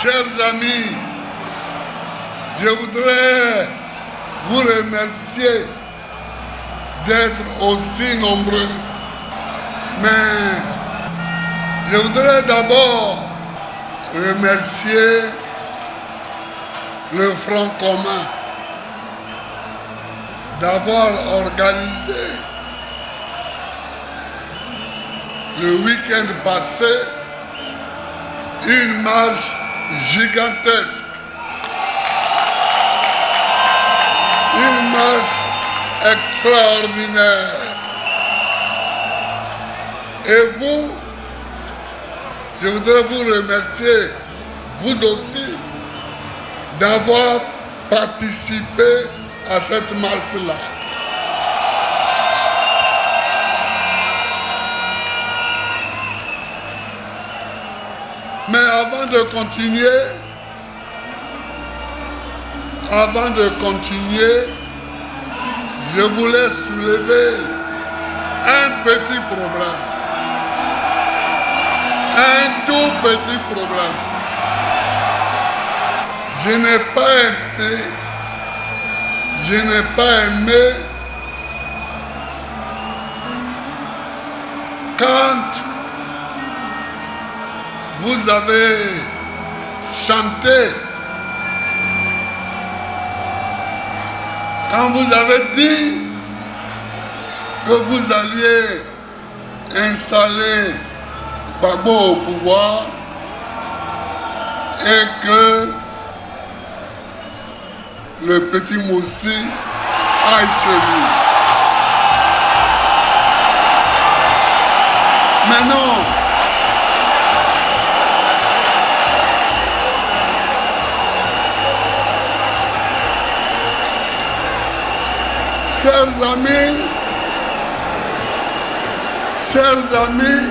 Chers amis, je voudrais vous remercier d'être aussi nombreux. Mais je voudrais d'abord remercier le Front commun d'avoir organisé le week-end passé une marche gigantesque. Une marche extraordinaire. Et vous, je voudrais vous remercier, vous aussi, d'avoir participé à cette marche-là. Mais avant de continuer, je voulais soulever un petit problème. Un tout petit problème. Je n'ai pas aimé quand vous avez chanté, quand vous avez dit que vous alliez installer Gbagbo au pouvoir et que le petit Moussi aille chez lui. Mais non. Chers amis,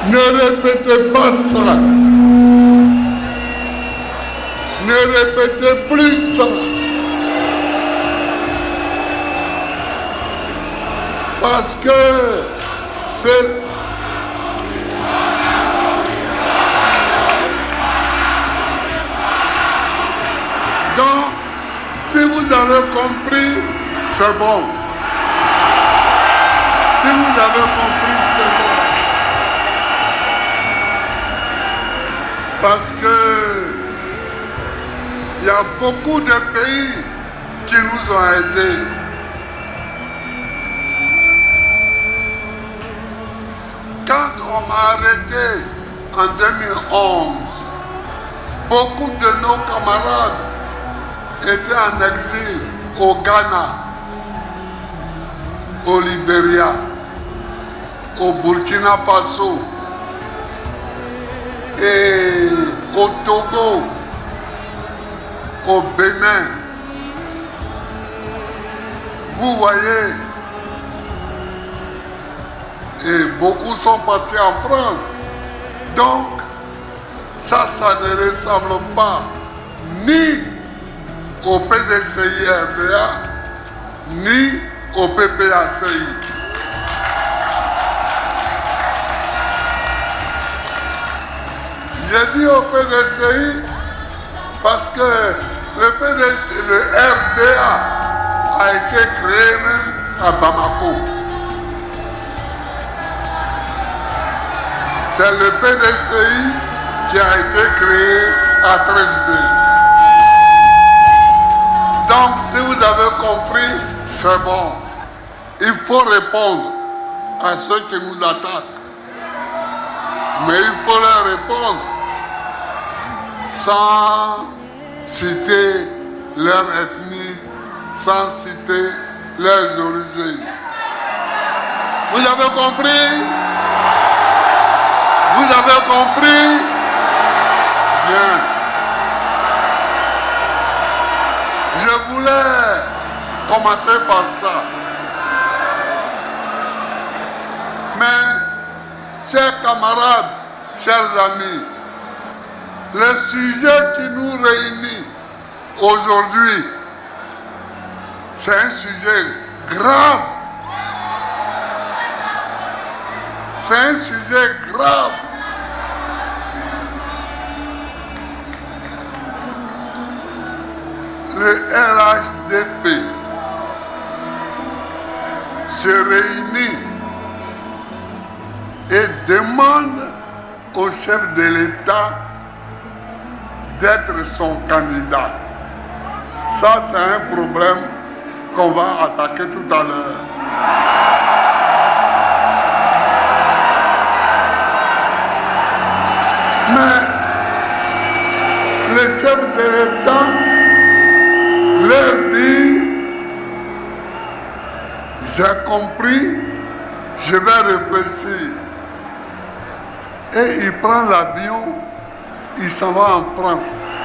ne répétez pas ça. Ne répétez plus ça. Parce que c'est... Donc, si vous avez compris, c'est bon. Si vous avez compris, c'est bon. Parce que il y a beaucoup de pays qui nous ont aidés. Quand on m'a arrêté en 2011, beaucoup de nos camarades étaient en exil au Ghana, au Libéria, au Burkina Faso et au Togo, au Bénin. Vous voyez, et beaucoup sont partis en France. Donc, ça ne ressemble pas ni au PDCI RDA, ni au PPACI. J'ai dit au PDCI parce que le RDA a été créé même à Bamako. C'est le PDCI qui a été créé à Trésidé. Donc, si vous avez compris, c'est bon. Il faut répondre à ceux qui nous attaquent. Mais il faut leur répondre sans citer leur ethnie, sans citer leurs origines. Vous avez compris? Vous avez compris? Bien. Je voulais commencer par ça. Mais, chers camarades, chers amis, le sujet qui nous réunit aujourd'hui, c'est un sujet grave. C'est un sujet grave. se réunit et demande au chef de l'État d'être son candidat. Ça, c'est un problème qu'on va attaquer tout à l'heure. Mais le chef de l'État leur dit: j'ai compris, je vais réfléchir. Et il prend l'avion, il s'en va en France.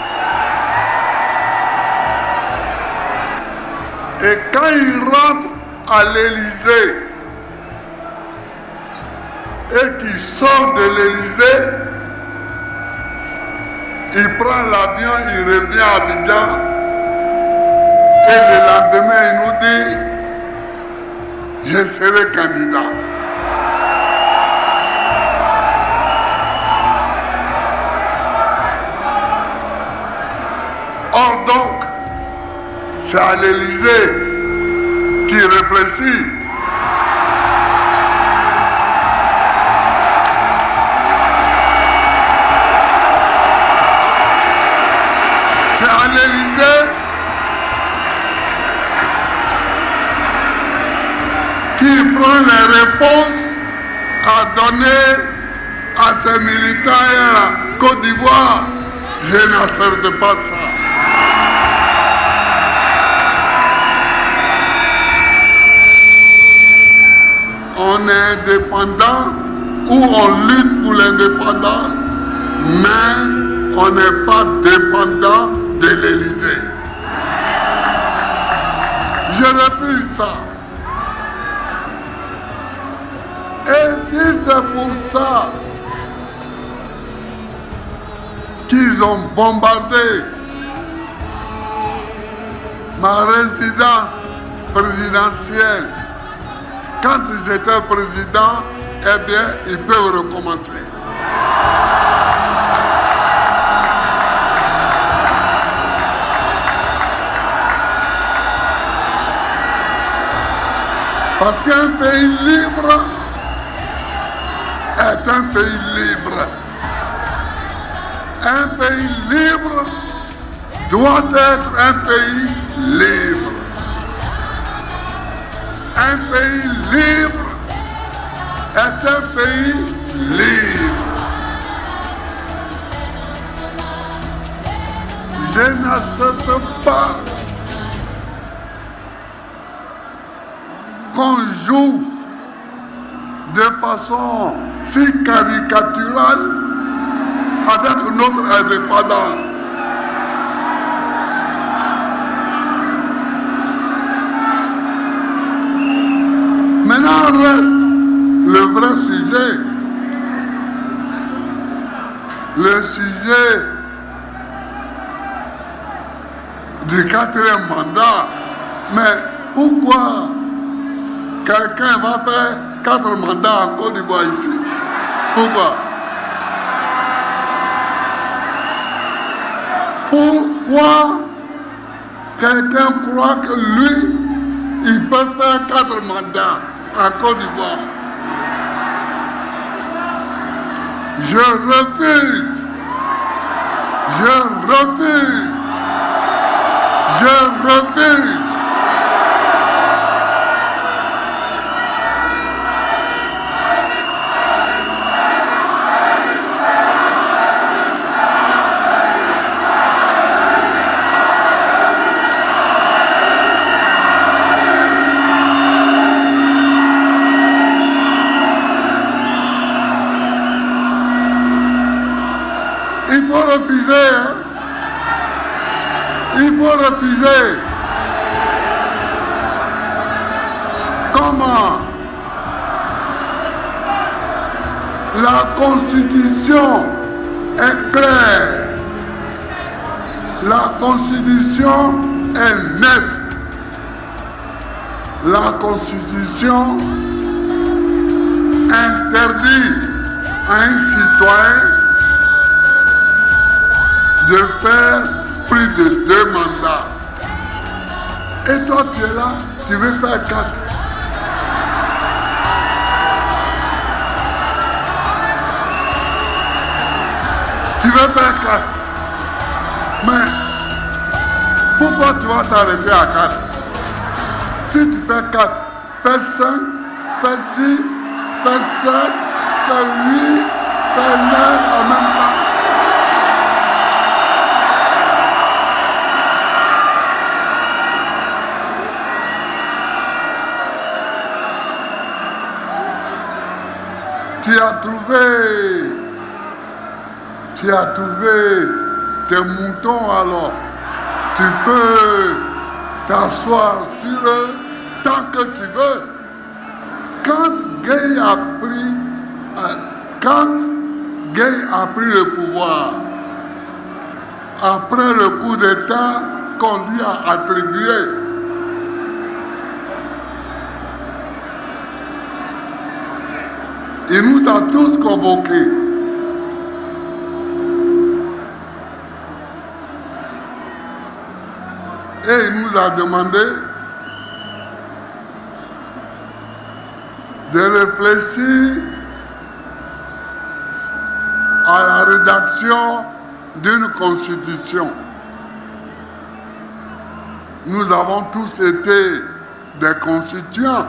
Et quand il rentre à l'Élysée et qu'il sort de l'Élysée, il prend l'avion, il revient à Abidjan et le lendemain il nous dit: je serai candidat. Or donc, c'est à l'Élysée qui réfléchit. C'est à l'Élysée qui prend les réponses à donner à ses militants et à la Côte d'Ivoire. Je n'accepte pas ça. On est indépendant ou on lutte pour l'indépendance, mais on n'est pas dépendant de l'Élysée. Je refuse ça. Et si c'est pour ça qu'ils ont bombardé ma résidence présidentielle quand j'étais président, eh bien, ils peuvent recommencer. Parce qu'un pays libre est un pays libre. Un pays libre doit être un pays libre. Un pays libre est un pays libre. Je n'accepte pas qu'on joue de façon si caricaturale avec notre indépendance. Maintenant reste le vrai sujet. Le sujet du 4e mandat. Mais pourquoi quelqu'un va faire 4 mandats en Côte d'Ivoire ici? Pourquoi? Pourquoi quelqu'un croit que lui, il peut faire 4 mandats en Côte d'Ivoire? Je refuse. Je refuse. Je refuse. Il faut refuser, hein? Il faut refuser. Comment? La Constitution est claire. La Constitution est nette. La Constitution interdit à un citoyen de faire plus de 2 mandats. Et toi, tu es là, tu veux faire 4. Tu veux faire 4. Mais pourquoi tu vas t'arrêter à 4? Si tu fais 4, fais 5, fais 6, fais 7, fais 8, fais 9 en même temps. Tu as trouvé tes moutons alors. Tu peux t'asseoir sur eux tant que tu veux. Quand Gueye a pris le pouvoir, après le coup d'État qu'on lui a attribué, il nous a tous convoqués. Et il nous a demandé de réfléchir à la rédaction d'une constitution. Nous avons tous été des constituants.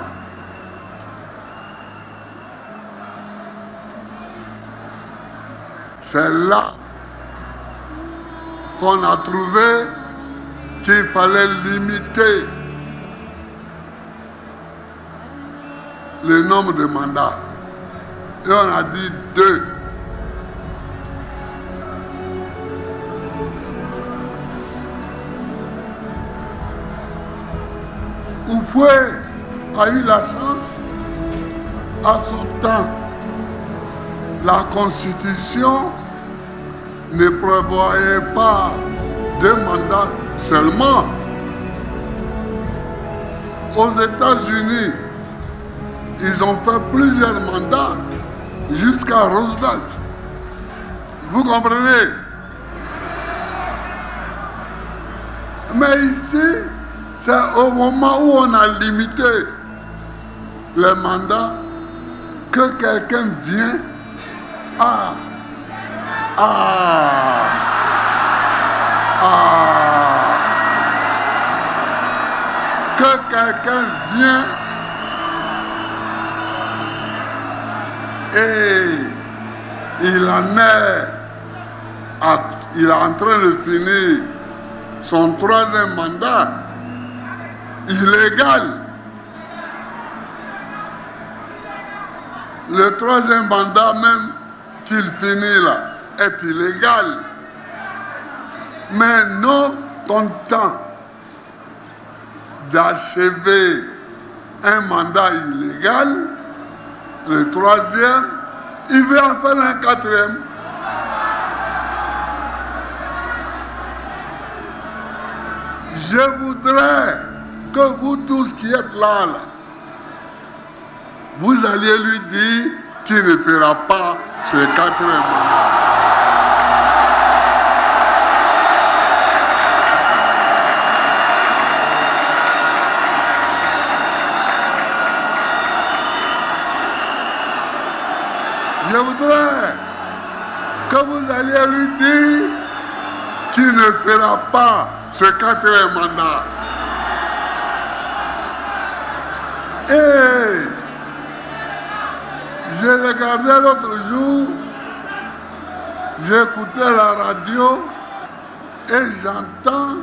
C'est là qu'on a trouvé qu'il fallait limiter le nombre de mandats. Et on a dit 2. Oufoué a eu la chance, à son temps, la Constitution ne prévoyait pas 2 mandats seulement. Aux États-Unis, ils ont fait plusieurs mandats jusqu'à Roosevelt. Vous comprenez? Mais ici, c'est au moment où on a limité les mandats que quelqu'un vient que quelqu'un vient et il est en train de finir son 3e mandat illégal. Le 3e mandat même qu'il finit là est illégal. Mais non content d'achever un mandat illégal, le 3e, il veut en faire un 4e. Je voudrais que vous tous qui êtes là, vous alliez lui dire qu'il ne fera pas ce 4e mandat. Je voudrais que vous alliez lui dire qu'il ne fera pas ce 4e mandat. Et j'ai regardé l'autre jour, j'écoutais la radio et j'entends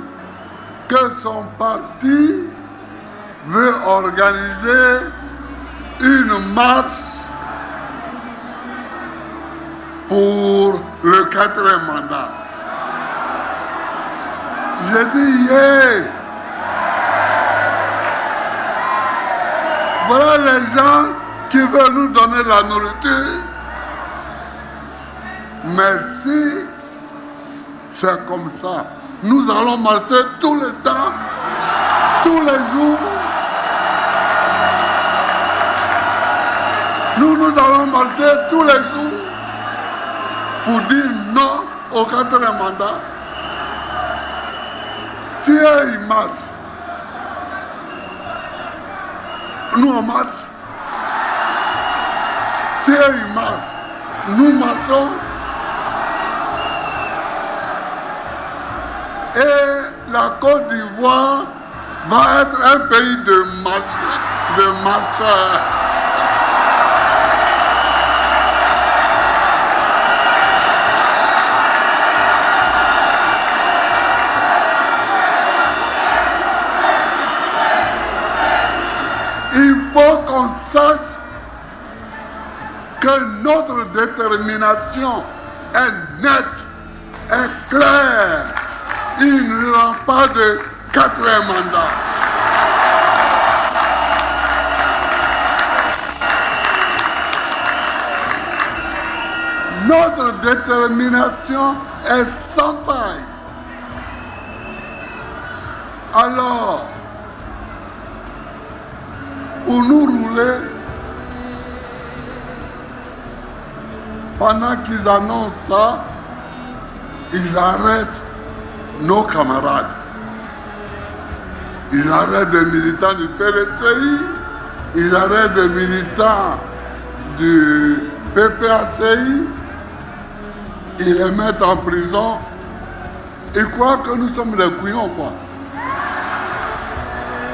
que son parti veut organiser une marche pour le 4e mandat. J'ai dit, yeah. Voilà les gens qui veulent nous donner la nourriture. Mais si c'est comme ça, nous allons marcher tout le temps, tous les jours. Nous allons marcher tous les jours pour dire non au 4e mandat. Si eux, ils marchent, nous on marche. Si eux, ils marchent, nous marchons. la Côte d'Ivoire va être un pays de marcheurs. Il faut qu'on sache que notre détermination est nette, est claire. Il n'y aura pas de 4e mandat. Notre détermination est sans faille. Alors, pour nous rouler, pendant qu'ils annoncent ça, ils arrêtent nos camarades. Ils arrêtent des militants du PDCI, ils arrêtent des militants du PPACI, ils les mettent en prison. Ils croient que nous sommes des couillons, quoi.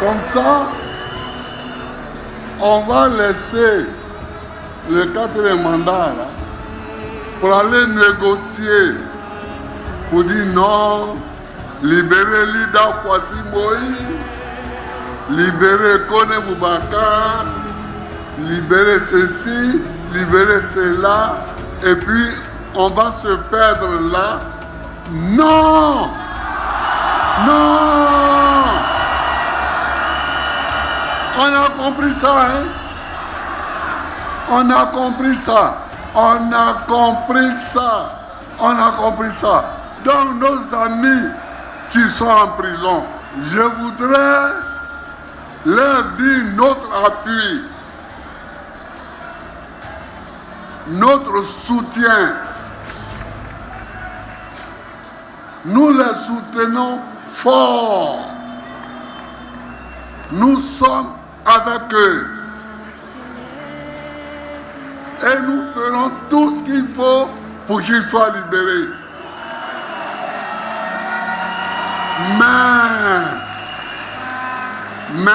Comme ça, on va laisser le 4e mandat là, pour aller négocier, pour dire non, libérer Lida Kwasi Moïse, libérer Kone Boubacar, libérer ceci, libérer cela, et puis on va se perdre là. Non! Non! On a compris ça, hein? On a compris ça. On a compris ça. On a compris ça. Donc nos amis qui sont en prison, je voudrais leur dire notre appui, notre soutien. Nous les soutenons fort. Nous sommes avec eux. Et nous ferons tout ce qu'il faut pour qu'ils soient libérés. Mais,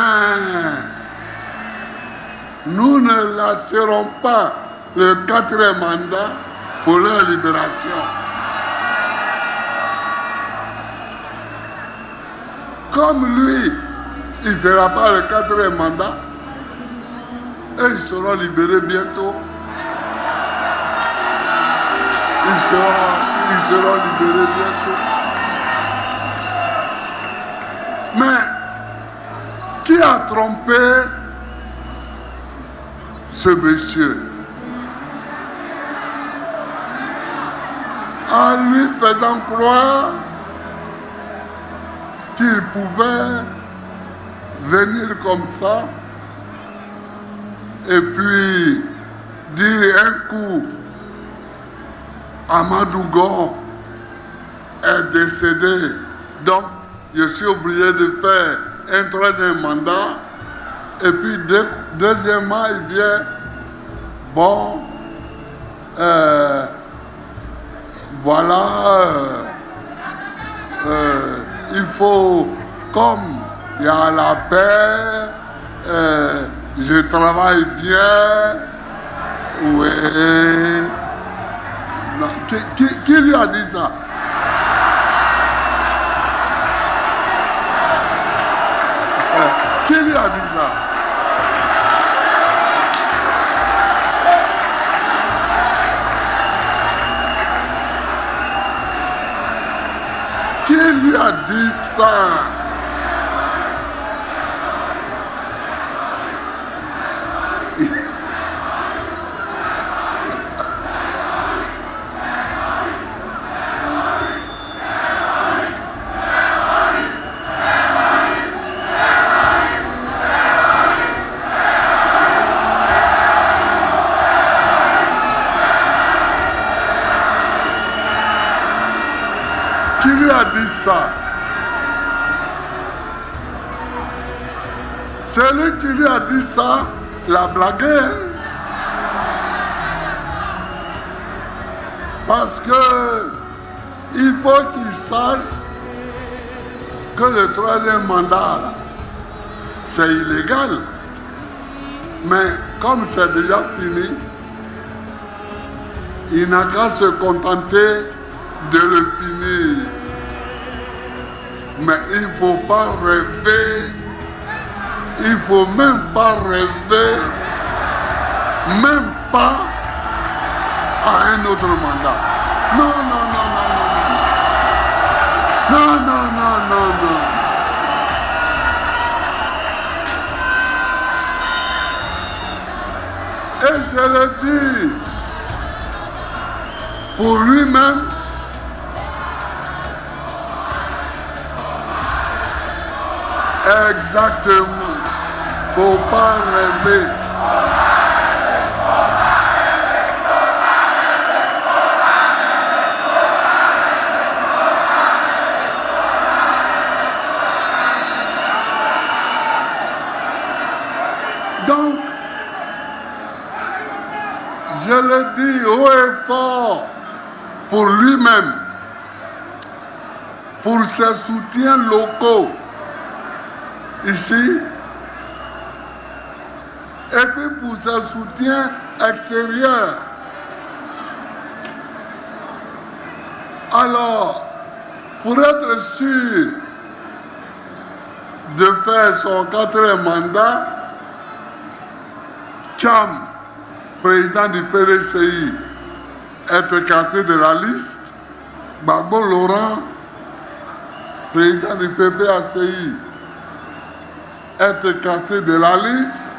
nous ne lâcherons pas le 4e mandat pour leur libération. Comme lui, il ne fera pas le 4e mandat, et ils seront libérés bientôt. Ils seront libérés bientôt. Mais qui a trompé ce monsieur en lui faisant croire qu'il pouvait venir comme ça et puis dire un coup Amadou Gon est décédé, donc je suis obligé de faire un 3e mandat, et puis deuxièmement il vient, bon, voilà, il faut, comme il y a la paix, je travaille bien, oui. Non, qui lui a dit ça? Qui lui a dit ça? Qui lui a dit ça? Qui lui a dit ça? Celui qui lui a dit ça l'a blagué. Parce que il faut qu'il sache que le troisième mandat, là, c'est illégal. Mais comme c'est déjà fini, il n'a qu'à se contenter de le finir. Mais il ne faut pas rêver, il ne faut même pas rêver, même pas à un autre mandat. Non, non, non, non, non, non, non, non, non, non. Et je le dis, pour lui-même, exactement, faut pas rêver. Donc, je le dis haut et fort, pour lui-même, pour ses soutiens locaux, ici, et puis pour ses soutiens extérieurs. Alors, pour être sûr de faire son 4e mandat, Cham, président du PDCI, est écarté de la liste. Babo Laurent, président du PPACI, est écarté de la liste.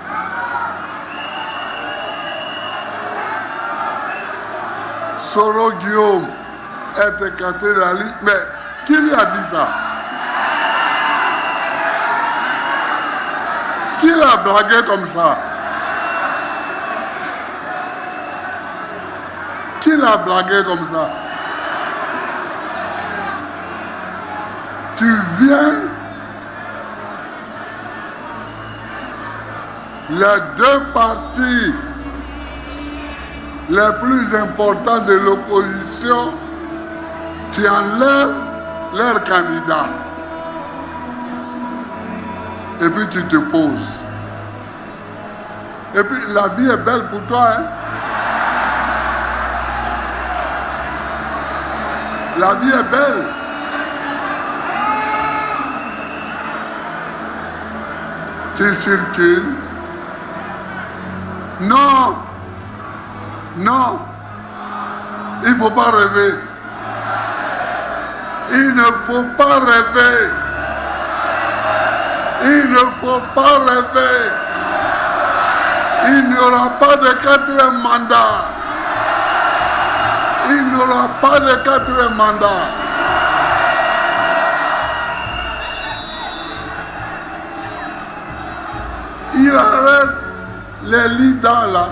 Soro Guillaume est écarté de la liste. Mais qui lui a dit ça? Qui l'a blagué comme ça? Qui l'a blagué comme ça? Tu viens, les deux partis les plus importants de l'opposition, tu enlèves leur candidat. Et puis tu te poses. Et puis la vie est belle pour toi, hein? La vie est belle. Tu circules. Non. Non. Il ne faut pas rêver. Il ne faut pas rêver. Il ne faut pas rêver. Il n'y aura pas de 4e mandat. Il n'y aura pas de 4e mandat. Il arrête les leaders là.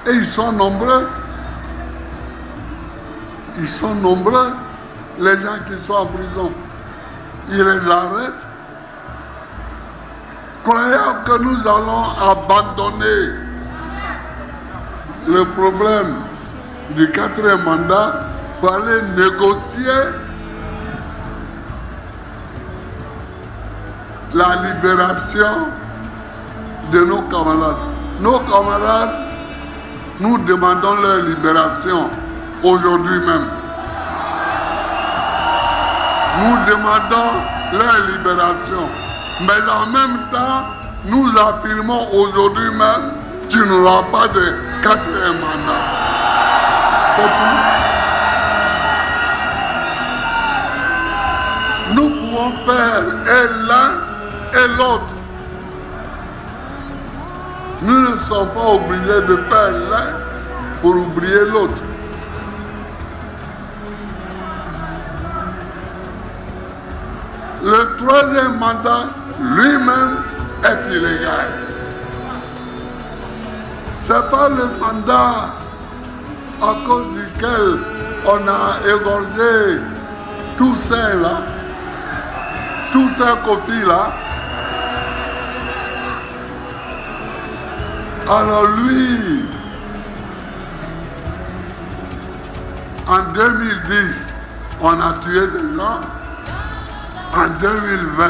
Et ils sont nombreux. Ils sont nombreux, les gens qui sont en prison. Il les arrête. Croyant que nous allons abandonner le problème du 4e mandat pour aller négocier la libération de nos camarades. Nos camarades, nous demandons leur libération aujourd'hui même. Nous demandons leur libération. Mais en même temps, nous affirmons aujourd'hui même qu'il n'y aura pas de 4e mandat. C'est tout. Nous pouvons faire et l'un et l'autre. Nous ne sommes pas obligés de faire l'un pour oublier l'autre. Le 3e mandat lui-même est illégal. Ce n'est pas le mandat à cause duquel on a égorgé Toussaint là, Toussaint Kofi là. Alors lui, en 2010, on a tué des gens. En 2020,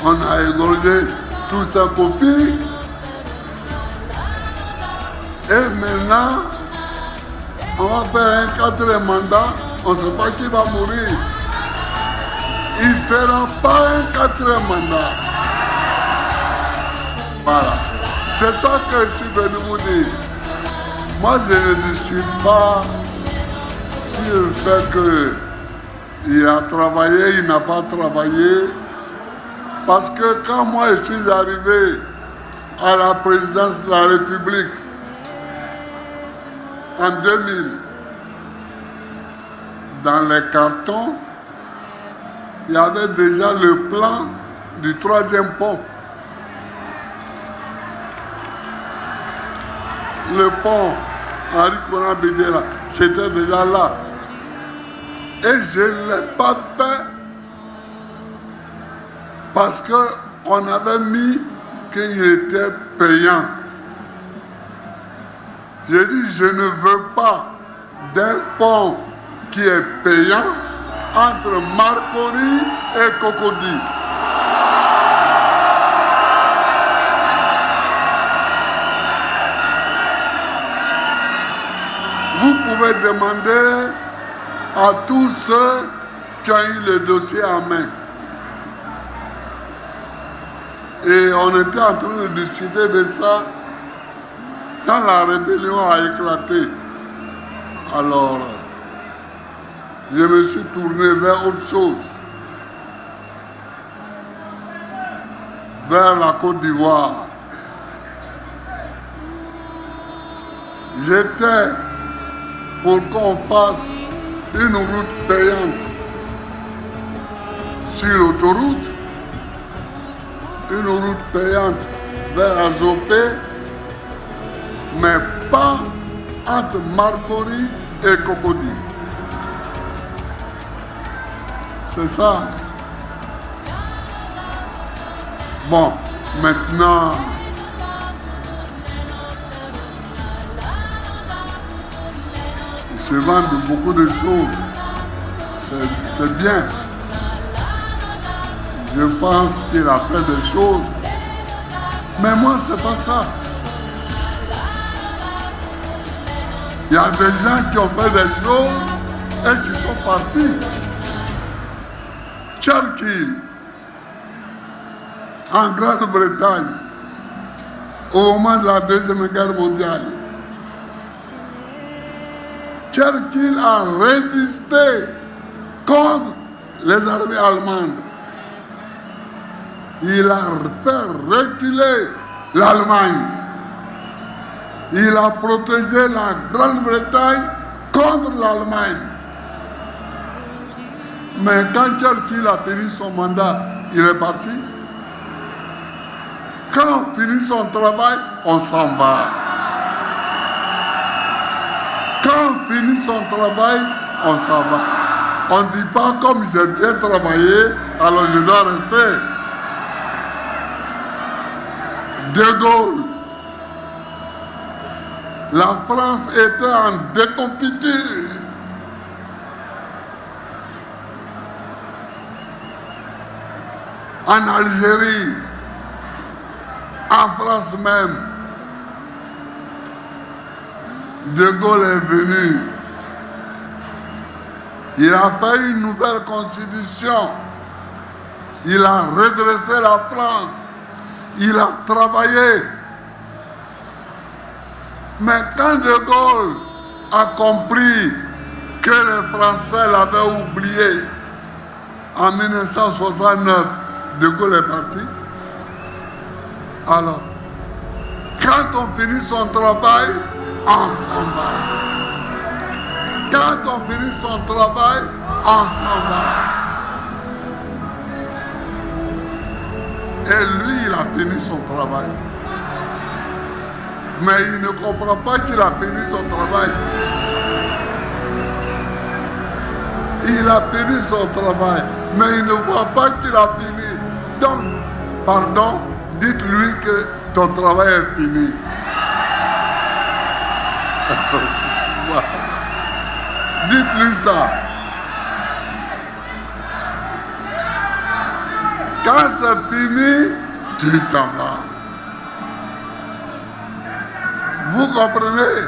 on a égorgé tous ces profits. Et maintenant, on va faire un 4e mandat. On ne sait pas qui va mourir. Il ne fera pas un 4e mandat. Voilà. C'est ça que je suis venu vous dire. Moi, je ne discute pas sur le fait qu'il a travaillé, il n'a pas travaillé. Parce que quand moi je suis arrivé à la présidence de la République en 2000, dans les cartons, il y avait déjà le plan du 3e pont. Le pont Henri Konan Bédié-là, c'était déjà là. Et je ne l'ai pas fait parce qu'on avait mis qu'il était payant. J'ai dit, je ne veux pas d'un pont qui est payant entre Marcory et Cocody. Vous pouvez demander à tous ceux qui ont eu le dossier en main. Et on était en train de discuter de ça quand la rébellion a éclaté. Alors, je me suis tourné vers autre chose, vers la Côte d'Ivoire. J'étais pour qu'on fasse une route payante sur l'autoroute, une route payante vers Azopé, mais pas entre Marcory et Cocody. C'est ça. Bon, maintenant, il se vend de beaucoup de choses. C'est bien. Je pense qu'il a fait des choses. Mais moi, c'est pas ça. Il y a des gens qui ont fait des choses et qui sont partis. Churchill, en Grande-Bretagne, au moment de la Deuxième Guerre mondiale, Churchill a résisté contre les armées allemandes. Il a fait reculer l'Allemagne. Il a protégé la Grande-Bretagne contre l'Allemagne. Mais quand Churchill a fini son mandat, il est parti. Quand on finit son travail, on s'en va. Quand on finit son travail, on s'en va. On ne dit pas comme j'ai bien travaillé, alors je dois rester. De Gaulle, la France était en déconfiture. En Algérie, en France même, De Gaulle est venu. Il a fait une nouvelle constitution. Il a redressé la France. Il a travaillé. Mais quand De Gaulle a compris que les Français l'avaient oublié, en 1969, De Gaulle est parti. Alors, quand on finit son travail, on s'en va. Quand on finit son travail, on s'en va. Et lui, il a fini son travail. Mais il ne comprend pas qu'il a fini son travail. Il a fini son travail, mais il ne voit pas qu'il a fini. Donc, pardon, dites-lui que ton travail est fini. Dites-lui ça. Quand c'est fini, tu t'en vas. Vous comprenez?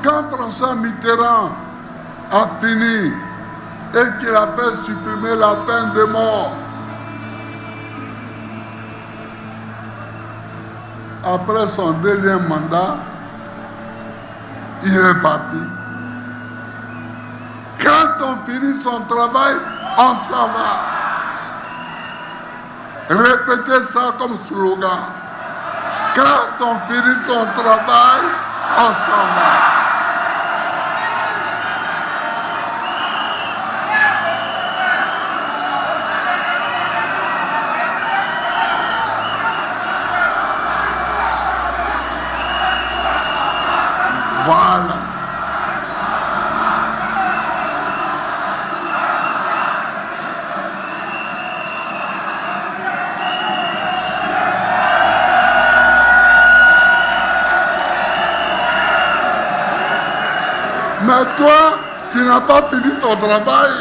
Quand François Mitterrand a fini et qu'il a fait supprimer la peine de mort, après son deuxième mandat, il est parti. Quand on finit son travail, on s'en va. Répétez ça comme slogan. Quand on finit son travail, on s'en va. Voilà. Mais toi, tu n'as pas fini ton travail.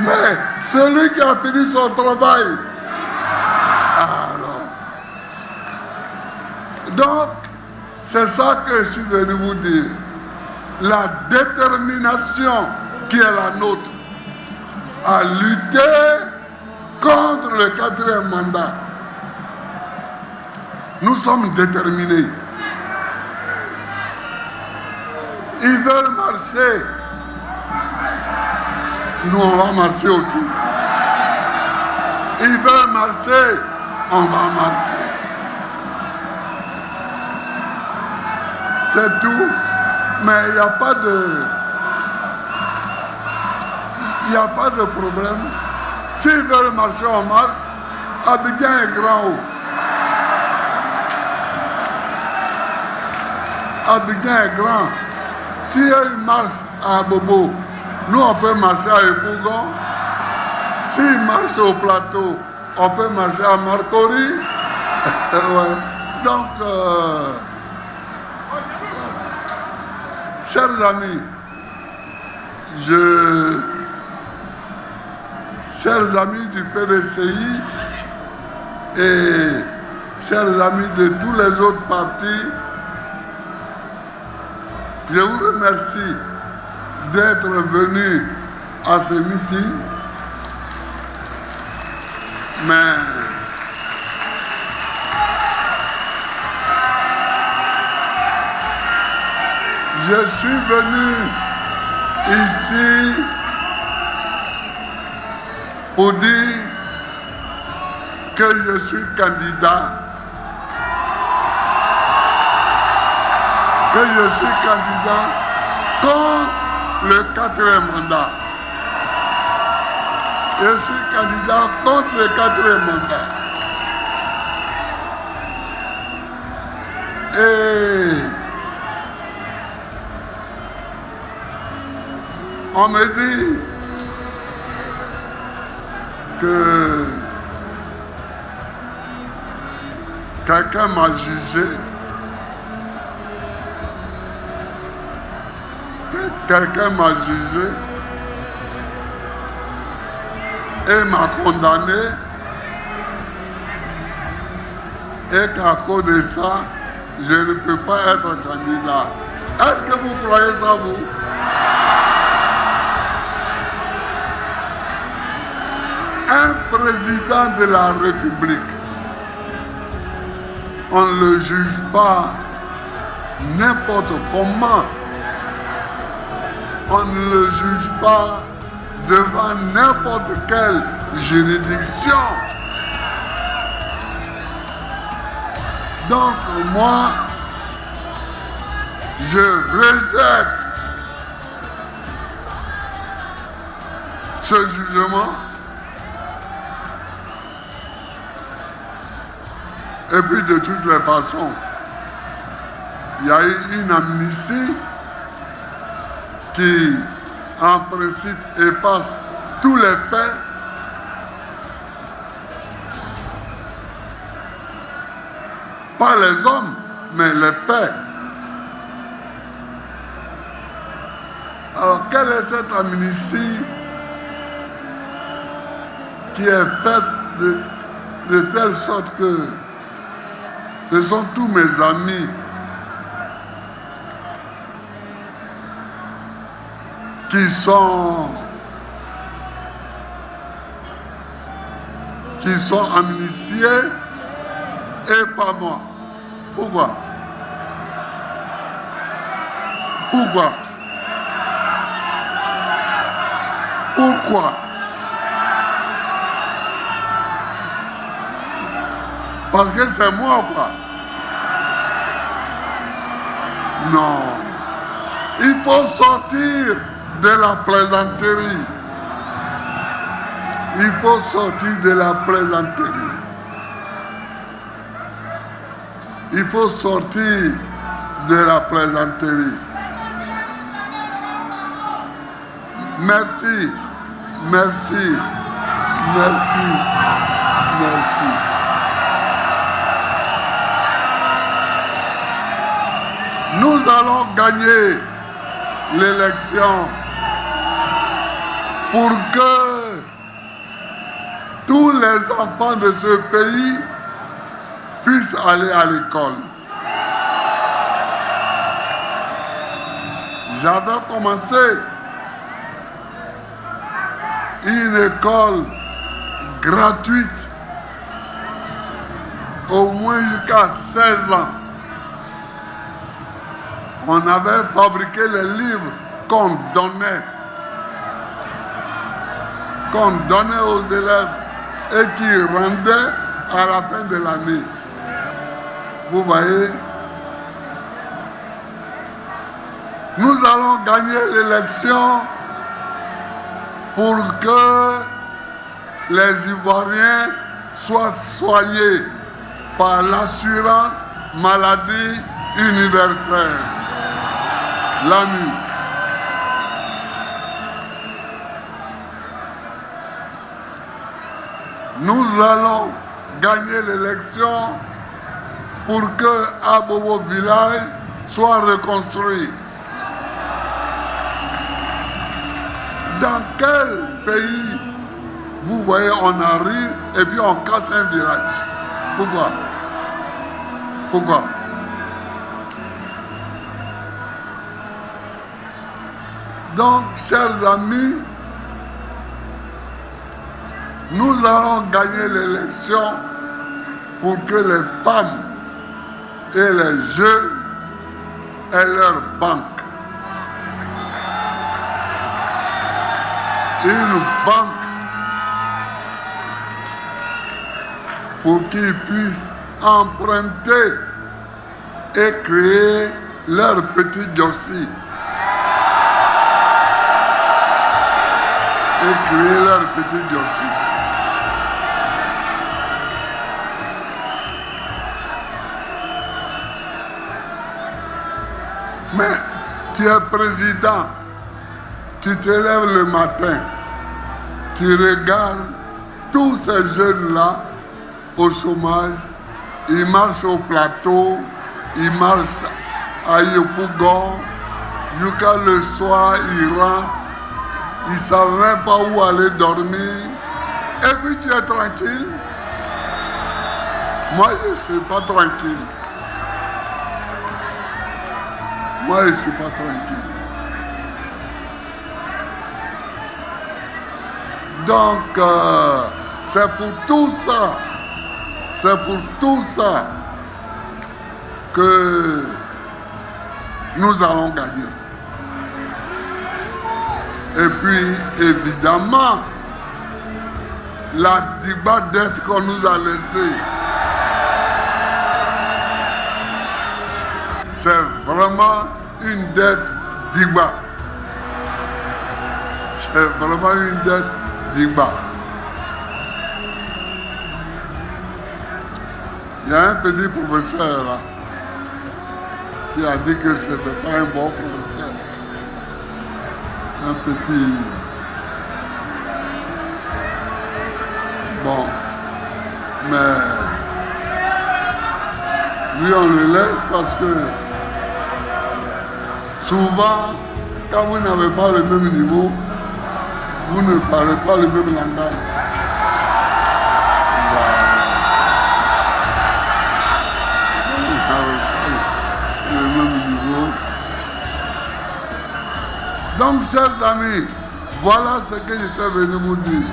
Mais celui qui a fini son travail, alors. Donc, c'est ça que je suis venu vous dire. La détermination qui est la nôtre à lutter contre le 4e mandat. Nous sommes déterminés. Ils veulent marcher. Nous, on va marcher aussi. Ils veulent marcher. On va marcher. C'est tout. Mais il n'y a pas de... Il n'y a pas de problème. S'ils veulent marcher, on marche. Abidjan est grand haut. Abidjan est grand. Si ils marchent à Bobo, nous on peut marcher à Epougon. S'ils marchent au plateau, on peut marcher à Marcory. Ouais. Donc, chers amis, chers amis du PDCI et chers amis de tous les autres partis, je vous remercie d'être venus à ce meeting, mais je suis venu ici pour dire que je suis candidat. Que je suis candidat contre le 4e mandat. Je suis candidat contre le 4e mandat. Et on me dit que quelqu'un m'a jugé. Quelqu'un m'a jugé et m'a condamné et qu'à cause de ça, je ne peux pas être candidat. Est-ce que vous croyez ça, vous? Un président de la République, on ne le juge pas n'importe comment. On ne le juge pas devant n'importe quelle juridiction. Donc moi, je rejette ce jugement. Et puis de toutes les façons, il y a eu une amnistie qui, en principe, efface tous les faits. Pas les hommes, mais les faits. Alors, quelle est cette amnistie qui est faite de telle sorte que ce sont tous mes amis qui sont amnistiés et pas moi. Pourquoi? Pourquoi? Pourquoi? Parce que c'est moi, quoi. Non. Il faut sortir de la plaisanterie. Il faut sortir de la plaisanterie. Il faut sortir de la plaisanterie. Merci, merci, merci, merci. Nous allons gagner l'élection pour que tous les enfants de ce pays puissent aller à l'école. J'avais commencé une école gratuite au moins jusqu'à 16 ans. On avait fabriqué les livres qu'on donnait aux élèves et qui rendaient à la fin de l'année. Vous voyez? Nous allons gagner l'élection pour que les Ivoiriens soient soignés par l'assurance maladie universelle. L'AMU. Nous allons gagner l'élection pour que Abobo village soit reconstruit. Dans quel pays, vous voyez, on arrive et puis on casse un village? Pourquoi? Pourquoi? Donc, chers amis, nous allons gagner l'élection pour que les femmes et les jeunes aient leur banque. Une banque pour qu'ils puissent emprunter et créer leur petit dossier. Et créer leur petit dossier. Mais tu es président, tu te lèves le matin, tu regardes tous ces jeunes-là au chômage, ils marchent au plateau, ils marchent à Yopougon, jusqu'à le soir, ils rentrent, ils ne savent même pas où aller dormir, et puis tu es tranquille. Moi, je ne suis pas tranquille. Moi, je ne suis pas tranquille. Donc, c'est pour tout ça, que nous allons gagner. Et puis, évidemment, la Digba dette qu'on nous a laissée, c'est vraiment une dette Digba. C'est vraiment une dette Digba. Il y a un petit professeur là qui a dit que ce n'était pas un bon professeur. Un petit... Bon. Mais lui on le laisse parce que souvent Quand vous n'avez pas le même niveau, vous ne parlez pas le même langage. Vous n'avez pas le même niveau. Donc, chers amis, voilà ce que j'étais venu vous dire.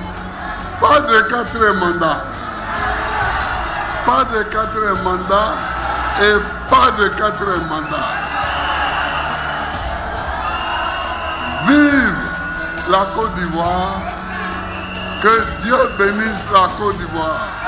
Pas de quatrième mandat. Pas de quatrième mandat et pas de quatrième mandat. Vive la Côte d'Ivoire. Que Dieu bénisse la Côte d'Ivoire.